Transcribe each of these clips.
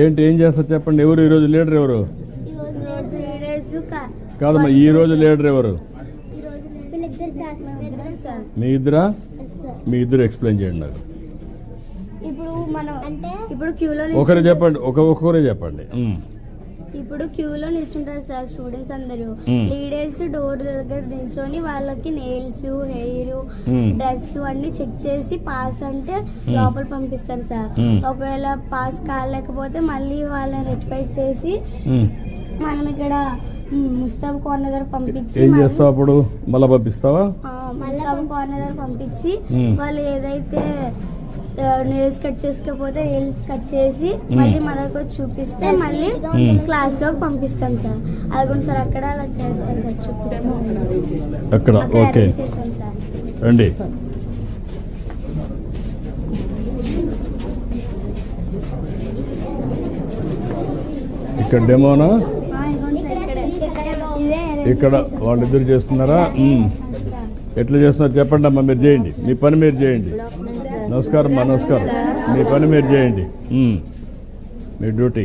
ఏంటి ఏం చేస్తారు చెప్పండి. ఎవరు ఈరోజు లీడర్ ఎవరు? కాదమ్మా, ఈ రోజు లీడర్ ఎవరు? మీ ఇద్దరా? మీ ఇద్దరు ఎక్స్ప్లెయిన్ చేయండి నాకు. ఇప్పుడు క్యూలో ఒకరే చెప్పండి, ఒక్కొక్కరే చెప్పండి. ఇప్పుడు క్యూలో నిల్చుంటారు సార్ స్టూడెంట్స్ అందరూ. లీడర్స్ డోర్ దగ్గర నిల్చొని వాళ్ళకి నెయిల్స్, హెయిర్, డ్రెస్ అన్ని చెక్ చేసి పాస్ అంటే లోపల పంపిస్తారు సార్. ఒకవేళ పాస్ కాలేకపోతే మళ్ళీ వాళ్ళని రెక్టిఫై చేసి మనం ఇక్కడ ముస్తాబ్ కార్నర్ దగ్గర పంపించి ఏం చేస్తావు అప్పుడు? మళ్ళీ పంపిస్తావా? ముస్తాబ్ కార్నర్ దగ్గర పంపించి వాళ్ళు ఏదైతే నెయిల్స్ కట్ చేసుకోకపోతే నెయిల్స్ కట్ చేసి మళ్ళీ మనకు చూపిస్తే మళ్ళీ క్లాస్ లోకి పంపిస్తాం సార్. అలాగే సార్ అక్కడ అలా చేస్తాం సార్, చూపిస్తాం అక్కడ. ఓకే రండి. ఇక్కడ డెమోనా? ఇక్కడ వాళ్ళిద్దరు చేస్తున్నారా? ఎట్లా చేస్తున్నారు చెప్పండి అమ్మా. మీరు చేయండి, మీ పని మీరు చేయండి. నమస్కారం అమ్మా, నమస్కారం. మీ పని మీరు చేయండి, మీ డ్యూటీ.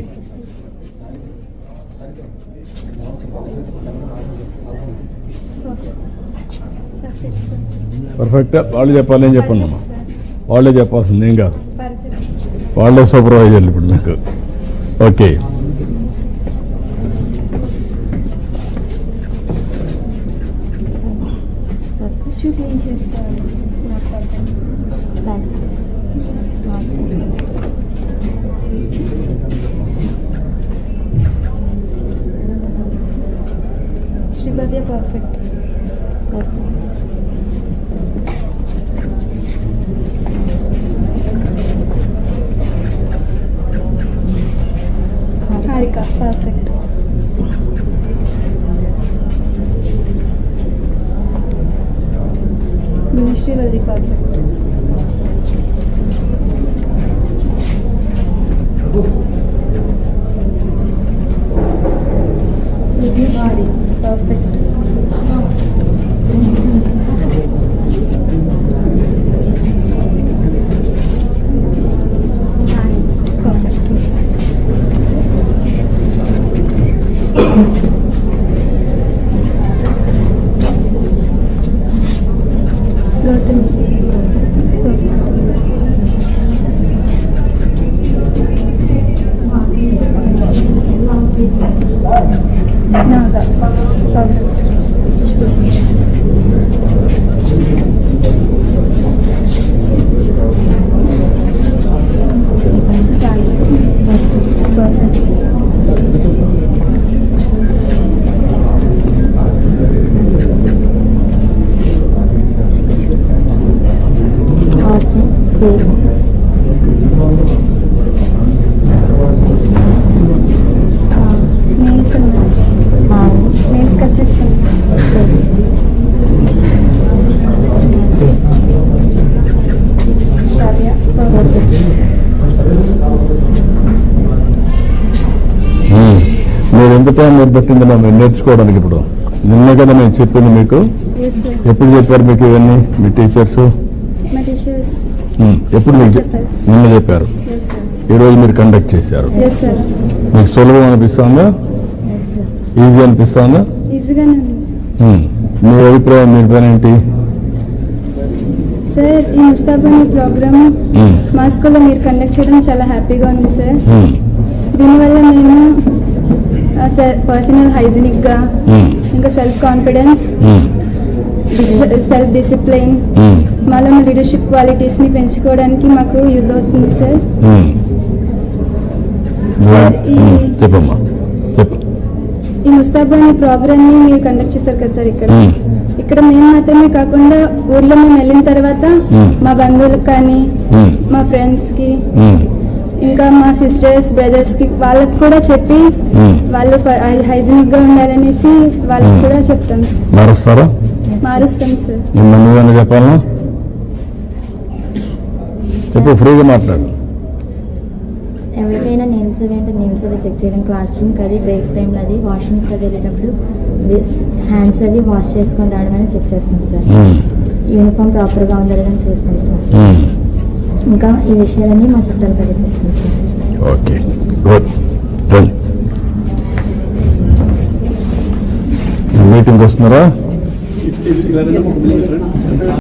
పర్ఫెక్టా? వాళ్ళు చెప్పాలి, ఏం చెప్పండి అమ్మా. వాళ్ళే చెప్పాల్సింది, ఏం కాదు. వాళ్ళే సూపర్వైజర్లు ఇప్పుడు మీకు. Okay. Sribhavya perfect. Harika perfect. Srivalli perfect. Vighneshwari perfect. Gautami Naga మీరు ఎంత టైం మీరు పెట్టిందమ్మా మీరు నేర్చుకోవడానికి? ఇప్పుడు నిన్న కదా నేను చెప్పింది మీకు. ఎప్పుడు చెప్పారు మీకు ఇవన్నీ మీ టీచర్స్? ఎప్పుడు మీకు నిన్న చెప్పారు, ఈరోజు మీరు కండక్ట్ చేశారు. మీకు సులభం అనిపిస్తుందా? ఈజీ అనిపిస్తుందా? మీ అభిప్రాయం, మీ పని ఏంటి సార్? ఈ ముస్తాబ్ అనే ప్రోగ్రామ్ మా స్కూల్లో మీరు కండక్ట్ చేయడం చాలా హ్యాపీగా ఉంది సార్. దీనివల్ల మేము పర్సనల్ హైజీనిక్ గా, ఇంకా సెల్ఫ్ కాన్ఫిడెన్స్, సెల్ఫ్ డిసిప్లిన్, మాలో లీడర్షిప్ క్వాలిటీస్ ని పెంచుకోవడానికి మాకు యూజ్ అవుతుంది సార్. ఈ ముస్తాబ్ అనే ప్రోగ్రామ్ ని మీరు కండక్ట్ చేశారు కదా సార్. ఇక్కడ మేము మాత్రమే కాకుండా ఊర్లో మేము వెళ్ళిన తర్వాత మా బంధువులకు కానీ, మా ఫ్రెండ్స్ కి, ఇంకా మా సిస్టర్స్, బ్రదర్స్ కి వాళ్ళకి కూడా చెప్పి వాళ్ళు హైజీనిక్ గా ఉండాలనేసి వాళ్ళకి కూడా చెప్తాం సార్. మారుస్తాం సార్. చెప్పాలా? చెప్పు, ఫ్రీగా మాట్లాడు. ఎవరికైనా నేమ్స్ అవి అంటే నేమ్స్ అవి చెక్ చేయడం, క్లాస్ రూమ్కి అది బ్రేక్ టైంలో అది వాష్రూమ్స్కి అది వెళ్ళేటప్పుడు హ్యాండ్స్ అవి వాష్ చేసుకొని రావడం అని చెక్ చేస్తాం సార్. యూనిఫామ్ ప్రాపర్గా ఉందని చూస్తాం సార్. ఇంకా ఈ విషయాలన్నీ మా చుట్టాల దగ్గర చెప్పాను సార్. Okay good. రండి. మీటింగ్ వస్తున్నారా?